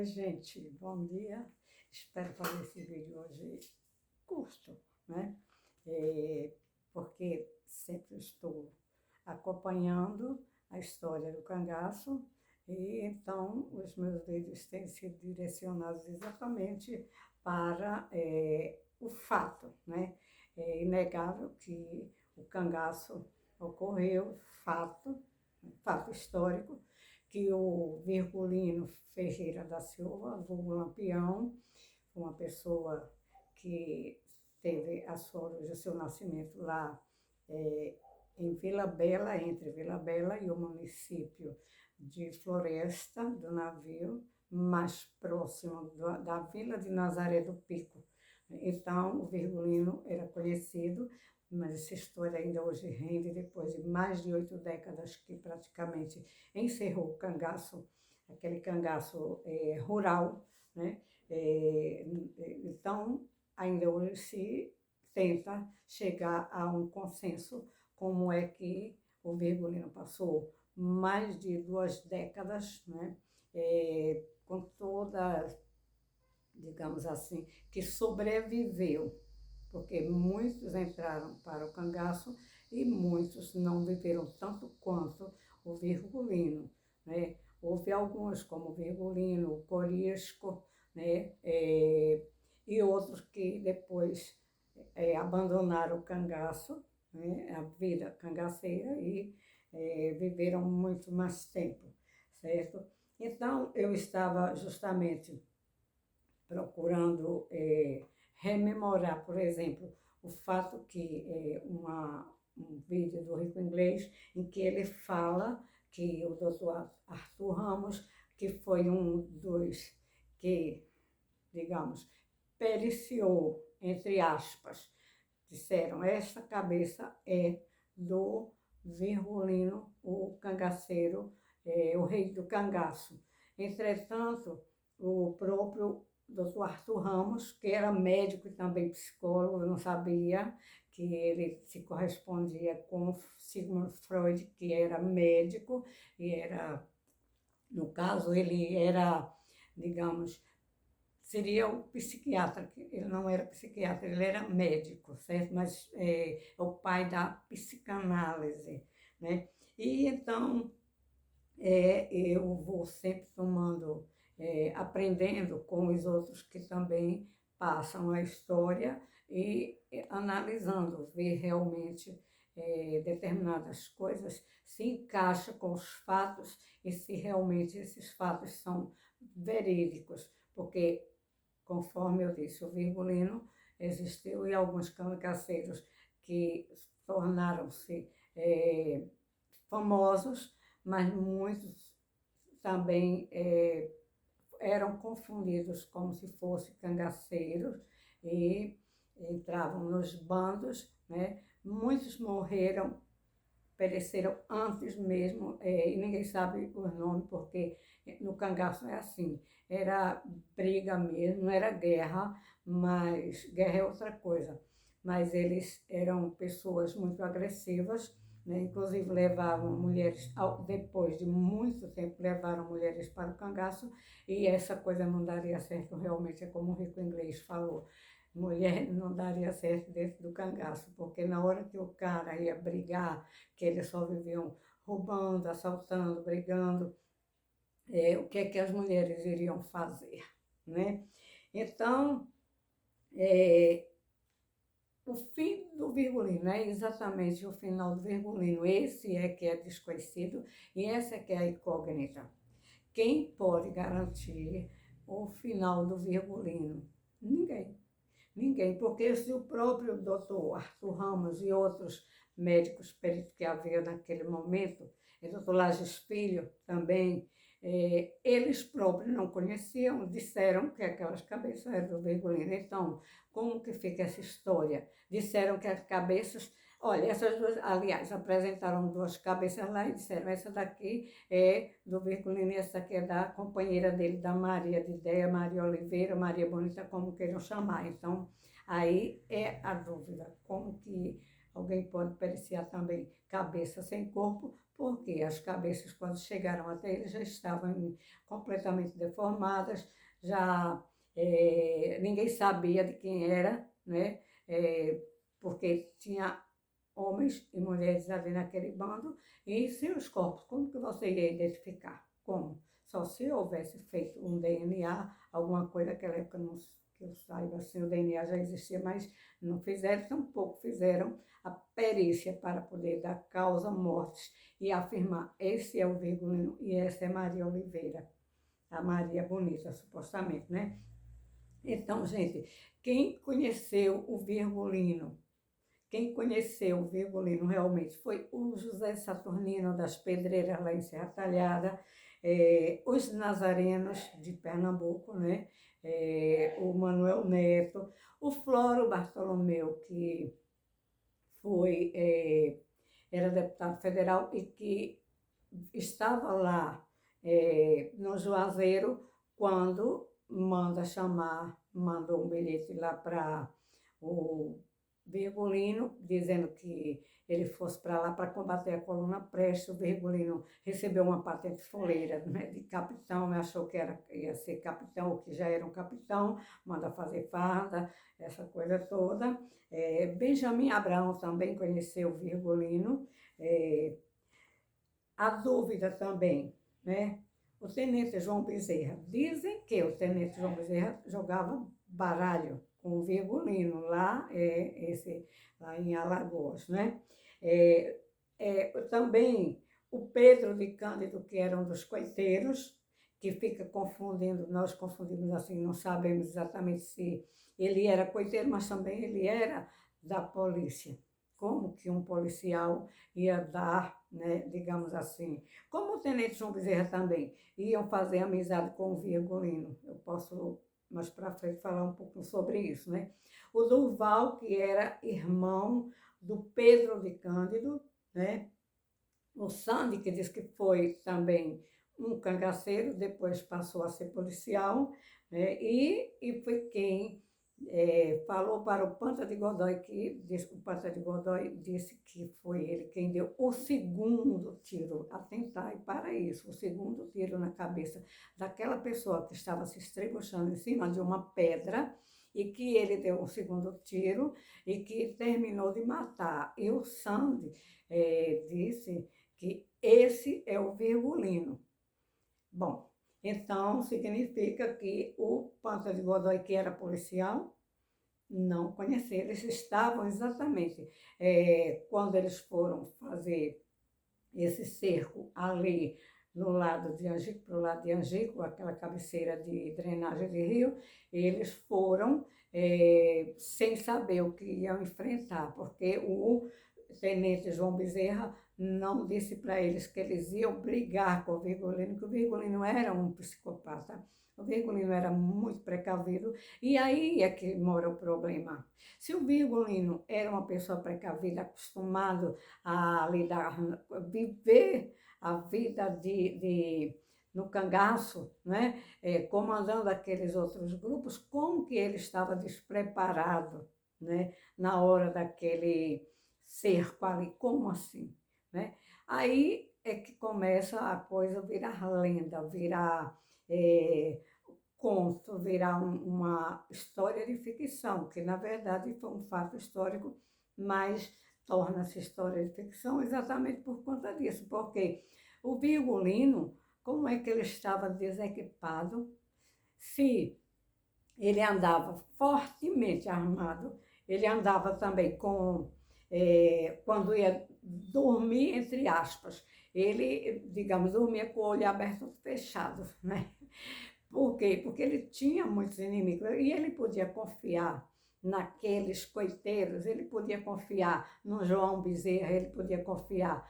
Oi, gente, bom dia. Espero fazer esse vídeo hoje curto, né? Porque sempre estou acompanhando a história do cangaço e então os meus vídeos têm sido direcionados exatamente para o fato, né? É inegável que o cangaço ocorreu, fato histórico, que o Virgulino Ferreira da Silva, vulgo Lampião, uma pessoa que teve a sua origem, o seu nascimento lá em Vila Bela, entre Vila Bela e o município de Floresta do Navio, mais próximo da Vila de Nazaré do Pico. Então, o Virgulino era conhecido, mas essa história ainda hoje rende, depois de mais de 8 décadas que praticamente encerrou o cangaço, aquele cangaço rural, né? Então, ainda hoje se tenta chegar a um consenso como é que o Virgulino passou mais de 2 décadas, né? Com toda, digamos assim, que sobreviveu, porque muitos entraram para o cangaço e muitos não viveram tanto quanto o Virgulino, né? Houve alguns, como o Virgulino, o Corisco, né? E outros que depois abandonaram o cangaço, né? A vida cangaceira e viveram muito mais tempo, certo? Então, eu estava justamente procurando rememorar, por exemplo, o fato que um vídeo do Rico Inglês em que ele fala que o doutor Arthur Ramos, que foi um dos que, digamos, periciou, entre aspas, disseram, essa cabeça é do Virgulino, o cangaceiro, o rei do cangaço. Entretanto, o próprio Dr. Arthur Ramos, que era médico e também psicólogo, eu não sabia que ele se correspondia com Sigmund Freud, que era médico, e era, no caso, ele era, digamos, seria o psiquiatra, ele não era psiquiatra, ele era médico, certo? Mas é o pai da psicanálise, né? E então, eu vou sempre tomando, aprendendo com os outros que também passam a história e analisando, ver realmente determinadas coisas se encaixa com os fatos e se realmente esses fatos são verídicos, porque, conforme eu disse, o Virgulino existiu e alguns cangaceiros que tornaram-se famosos, mas muitos também eram confundidos como se fossem cangaceiros e entravam nos bandos, né? Muitos morreram, pereceram antes mesmo, e ninguém sabe o nome, porque no cangaço é assim, era briga mesmo, não era guerra, mas guerra é outra coisa. Mas eles eram pessoas muito agressivas, né? Inclusive levavam mulheres, depois de muito tempo, levaram mulheres para o cangaço, e essa coisa não daria certo, realmente é como o Rico Inglês falou, mulher não daria certo dentro do cangaço, porque na hora que o cara ia brigar, que eles só viviam roubando, assaltando, brigando, o que é que as mulheres iriam fazer, né? Então, o fim do Virgulino, é exatamente o final do Virgulino, esse é que é desconhecido e essa é que é a incógnita. Quem pode garantir o final do Virgulino? Ninguém. Ninguém, porque se o próprio doutor Arthur Ramos e outros médicos peritos que havia naquele momento, e doutor Lages Filho também, eles próprios não conheciam, disseram que aquelas cabeças eram do Virgulino. Então, como que fica essa história? Disseram que as cabeças, olha, essas duas, aliás, apresentaram 2 cabeças lá e disseram, essa daqui é do Virgulino e essa aqui é da companheira dele, da Maria de Ideia, Maria Oliveira, Maria Bonita, como queiram chamar. Então, aí é a dúvida, como que Alguém pode periciar também cabeça sem corpo, porque as cabeças, quando chegaram até ele, já estavam completamente deformadas, já ninguém sabia de quem era, né? Porque tinha homens e mulheres ali naquele bando, e seus corpos, como que você ia identificar? Como? Só se houvesse feito um DNA, alguma coisa, naquela época, não, que eu saiba, assim, o DNA já existia, mas não fizeram, tampouco fizeram a perícia para poder dar causa mortes e afirmar, esse é o Virgulino e essa é Maria Oliveira, a Maria Bonita, supostamente, né? Então, gente, quem conheceu o Virgulino, quem conheceu o Virgulino realmente foi o José Saturnino das Pedreiras, lá em Serra Talhada, os nazarenos de Pernambuco, né? O Manuel Neto, o Floro Bartolomeu, que foi, era deputado federal e que estava lá no Juazeiro quando mandou um bilhete lá para o Virgulino, dizendo que ele fosse para lá para combater a coluna Prestes. O Virgulino recebeu uma patente foleira, né, de capitão, achou que ia ser capitão, ou que já era um capitão, manda fazer farda, essa coisa toda. Benjamin Abraão também conheceu o Virgulino. A dúvida também, né? O tenente João Bezerra. Dizem que o tenente João Bezerra jogava baralho com o Virgulino lá, lá em Alagoas, né? Também o Pedro de Cândido, que era um dos coiteiros, que fica confundindo, nós confundimos assim, não sabemos exatamente se ele era coiteiro, mas também ele era da polícia. Como que um policial ia dar, né, digamos assim, como o tenente João Bezerra também, iam fazer amizade com o Virgulino. Eu posso, mais para frente, falar um pouco sobre isso, né? O Durval, que era irmão do Pedro de Cândido, né? O Sandy, que diz que foi também um cangaceiro, depois passou a ser policial, né? E foi quem falou para o Panta de Godoy, o Panta de Godoy disse que foi ele quem deu o segundo tiro, atentai para isso, o segundo tiro na cabeça daquela pessoa que estava se estrebuchando em cima de uma pedra, e que ele deu o segundo tiro e que terminou de matar. E o Sandy disse que esse é o Virgulino. Bom, então significa que o Panta de Godoy, que era policial, não conhecia. Eles estavam exatamente, quando eles foram fazer esse cerco ali no lado de Angico, para o lado de Angico, aquela cabeceira de drenagem de rio, eles foram sem saber o que iam enfrentar, porque o tenente João Bezerra não disse para eles que eles iam brigar com o Virgulino, que o Virgulino era um psicopata. O Virgulino era muito precavido, e aí é que mora o problema. Se o Virgulino era uma pessoa precavida, acostumado a lidar, viver a vida no cangaço, né? Comandando aqueles outros grupos, como que ele estava despreparado, né? Na hora daquele cerco ali, como assim? Né? Aí é que começa a coisa virar lenda, virar conto, virar uma história de ficção, que na verdade foi um fato histórico, mas torna-se história de ficção exatamente por conta disso, porque o Virgulino, como é que ele estava desequipado, se ele andava fortemente armado, ele andava também com, quando ia dormir, entre aspas, ele, digamos, dormia com o olho aberto ou fechado, né? Por quê? Porque ele tinha muitos inimigos e ele podia confiar naqueles coiteiros, ele podia confiar no João Bezerra, ele podia confiar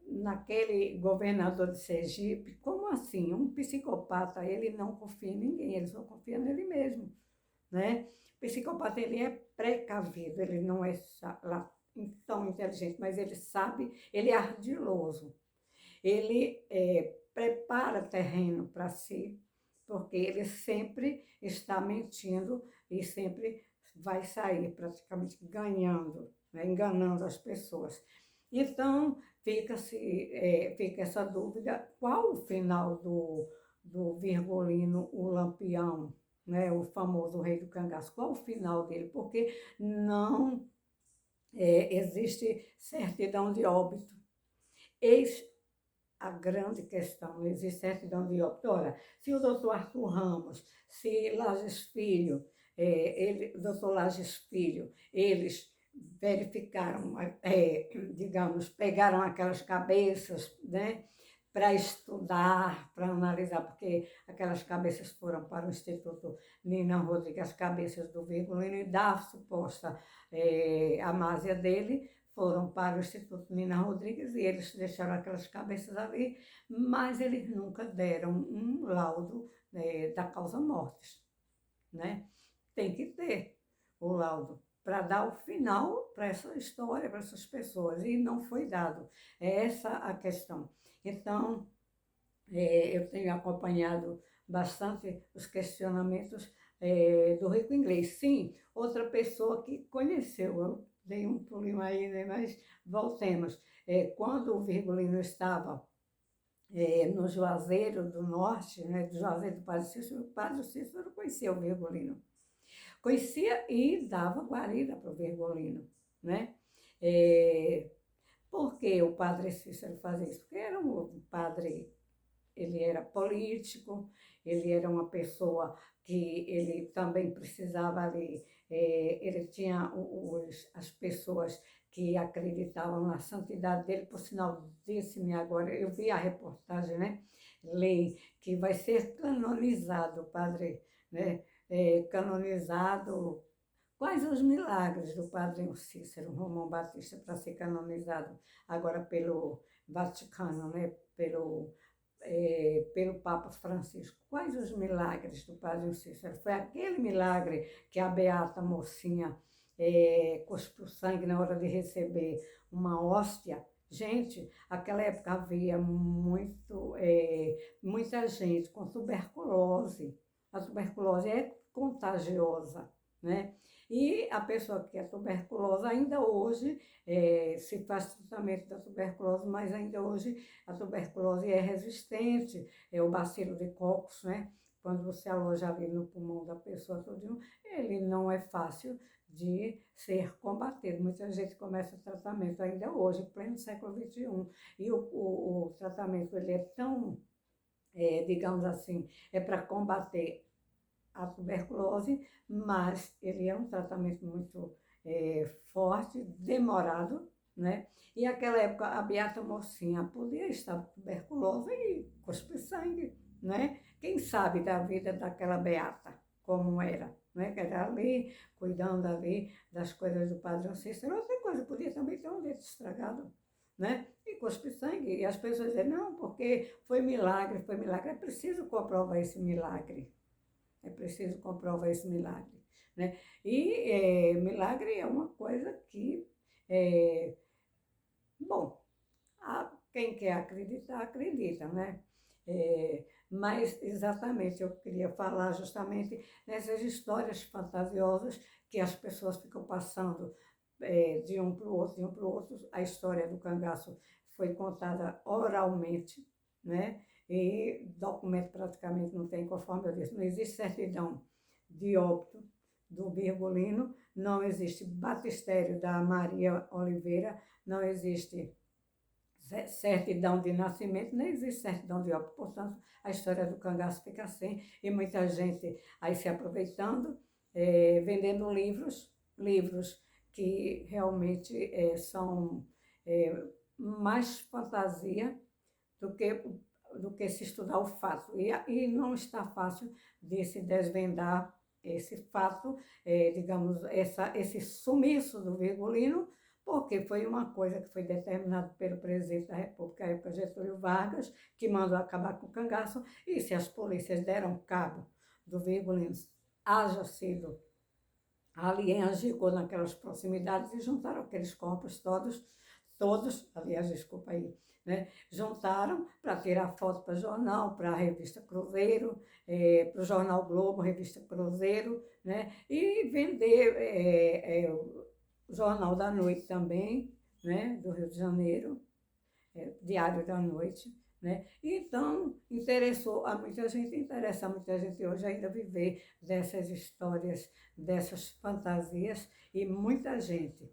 naquele governador de Sergipe. Como assim? Um psicopata, ele não confia em ninguém, ele só confia nele mesmo, né? O psicopata, ele é precavido, ele não é tão inteligente, mas ele sabe, ele é ardiloso. Ele prepara terreno para si, porque ele sempre está mentindo e sempre vai sair praticamente ganhando, né, enganando as pessoas. Então, fica essa dúvida, qual o final do Virgulino, o Lampião, né, o famoso rei do cangaço, qual o final dele? Porque não existe certidão de óbito. Eis a grande questão, existe certidão de óbito. Ora, se o doutor Arthur Ramos, se Lages Filho, o doutor Lages Filho, eles verificaram, digamos, pegaram aquelas cabeças, né, para estudar, para analisar, porque aquelas cabeças foram para o Instituto Nina Rodrigues, as cabeças do Virgulino e da suposta amásia dele, foram para o Instituto Nina Rodrigues e eles deixaram aquelas cabeças ali, mas eles nunca deram um laudo da causa mortis, né? Tem que ter o laudo para dar o final para essa história, para essas pessoas, e não foi dado. É essa a questão. Então, eu tenho acompanhado bastante os questionamentos do Rico Inglês. Sim, outra pessoa que conheceu, eu dei um pulinho aí, né, mas voltemos. Quando o Virgulino estava no Juazeiro do Norte, né, do Juazeiro do Padre Cícero conhecia o Virgulino. Conhecia e dava guarida para o Virgulino, né? Por que o Padre Cícero fazia isso? Porque era um padre, ele era político, ele era uma pessoa que ele também precisava ali, ele tinha as pessoas que acreditavam na santidade dele, por sinal, disse-me agora, eu vi a reportagem, né? Lei que vai ser canonizado, padre, né? Canonizado. Quais os milagres do padre Cícero Romão Batista para ser canonizado agora pelo Vaticano, né? Pelo Papa Francisco? Quais os milagres do padre Cícero? Foi aquele milagre que a beata mocinha cuspiu sangue na hora de receber uma hóstia? Gente, naquela época havia muita gente com tuberculose. A tuberculose é contagiosa, né? E a pessoa que é tuberculosa, ainda hoje, se faz tratamento da tuberculose, mas ainda hoje a tuberculose é resistente, é o bacilo de Coccus, né? Quando você aloja ali no pulmão da pessoa todinho, ele não é fácil de ser combatido. Muita gente começa o tratamento ainda hoje, pleno século XXI, e o tratamento ele é tão, digamos assim, é para combater a tuberculose, mas ele é um tratamento muito forte, demorado, né? E naquela época a beata mocinha podia estar tuberculosa e cuspir sangue, né? Quem sabe da vida daquela beata, como era, né? Que era ali, cuidando ali das coisas do Padre Cícero. Outra coisa, podia também ter um dedo estragado, né? E cuspir sangue. E as pessoas dizem, não, porque foi milagre, foi milagre. É preciso comprovar esse milagre. É preciso comprovar esse milagre, né? E milagre é uma coisa que, bom, quem quer acreditar, acredita, né? Mas exatamente eu queria falar justamente nessas histórias fantasiosas que as pessoas ficam passando de um para o outro, de um para o outro. A história do cangaço foi contada oralmente, né? E documento praticamente não tem, conforme eu disse, não existe certidão de óbito do Virgulino, não existe batistério da Maria Oliveira, não existe certidão de nascimento, nem existe certidão de óbito. Portanto, a história do cangaço fica assim, e muita gente aí se aproveitando, vendendo livros que realmente são mais fantasia do que se estudar o fato. E não está fácil de se desvendar esse fato, digamos, esse sumiço do Virgulino, porque foi uma coisa que foi determinada pelo presidente da República, à época Getúlio Vargas, que mandou acabar com o cangaço, e se as polícias deram cabo do Virgulino, haja sido ali em Angicô, naquelas proximidades, e juntaram aqueles corpos todos, aliás, desculpa aí, né? Juntaram para tirar foto para jornal, para a revista Cruzeiro, para o Jornal Globo, revista Cruzeiro, né? E vender o Jornal da Noite também, né? Do Rio de Janeiro, Diário da Noite, né? Então, interessou a muita gente, interessa a muita gente hoje ainda viver dessas histórias, dessas fantasias, e muita gente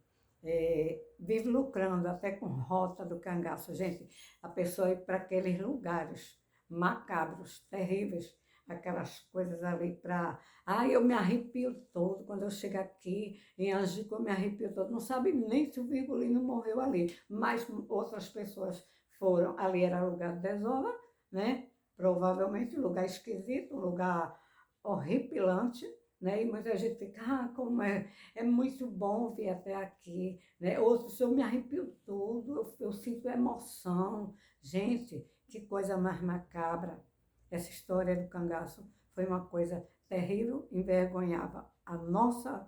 vive lucrando até com rota do cangaço. Gente, a pessoa ir para aqueles lugares macabros, terríveis, aquelas coisas ali para... Ai, eu me arrepio todo quando eu chego aqui em Angico, eu me arrepio todo. Não sabe nem se o Virgulino morreu ali, mas outras pessoas foram. Ali era lugar de desova, né? Provavelmente um lugar esquisito, um lugar horripilante, né? E muita gente fica, como é muito bom vir até aqui, né? Outros, eu me arrepio tudo, eu sinto emoção. Gente, que coisa mais macabra. Essa história do cangaço foi uma coisa terrível, envergonhava a nossa,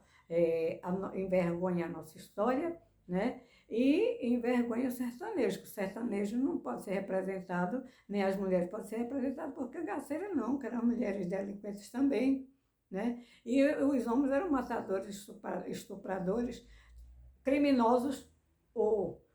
envergonha a nossa história, né? E envergonha o sertanejo, que o sertanejo não pode ser representado, nem as mulheres podem ser representadas por cangaceira, não, que eram mulheres delinquentes também, né? E os homens eram matadores, estupradores, criminosos, ou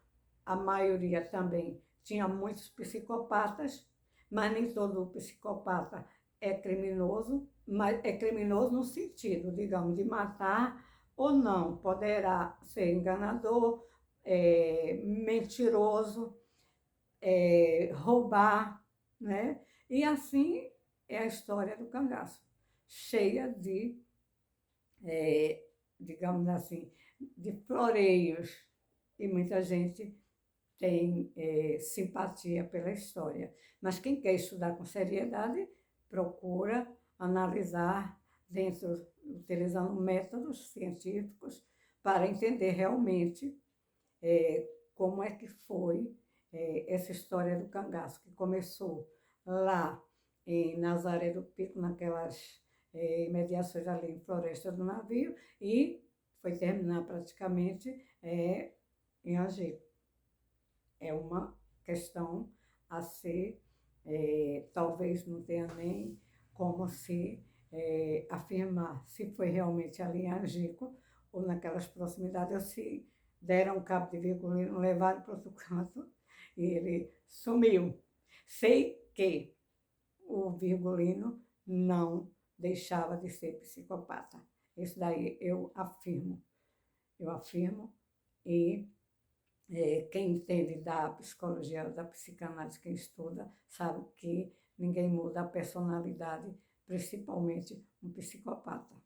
a maioria também tinha muitos psicopatas, mas nem todo psicopata é criminoso, mas é criminoso no sentido, digamos, de matar ou não. Poderá ser enganador, mentiroso, roubar, né? E assim é a história do cangaço, cheia de, digamos assim, de floreios, e muita gente tem simpatia pela história. Mas quem quer estudar com seriedade, procura analisar dentro, utilizando métodos científicos para entender realmente como é que foi essa história do cangaço, que começou lá em Nazaré do Pico, naquelas imediações ali em Floresta do Navio, e foi terminar praticamente em Angico. É uma questão a ser, talvez não tenha nem como se afirmar se foi realmente ali em Angico ou naquelas proximidades, ou se deram cabo de Virgulino, levaram para outro canto e ele sumiu. Sei que o Virgulino não deixava de ser psicopata. Isso daí eu afirmo, e quem entende da psicologia, da psicanálise, quem estuda, sabe que ninguém muda a personalidade, principalmente um psicopata.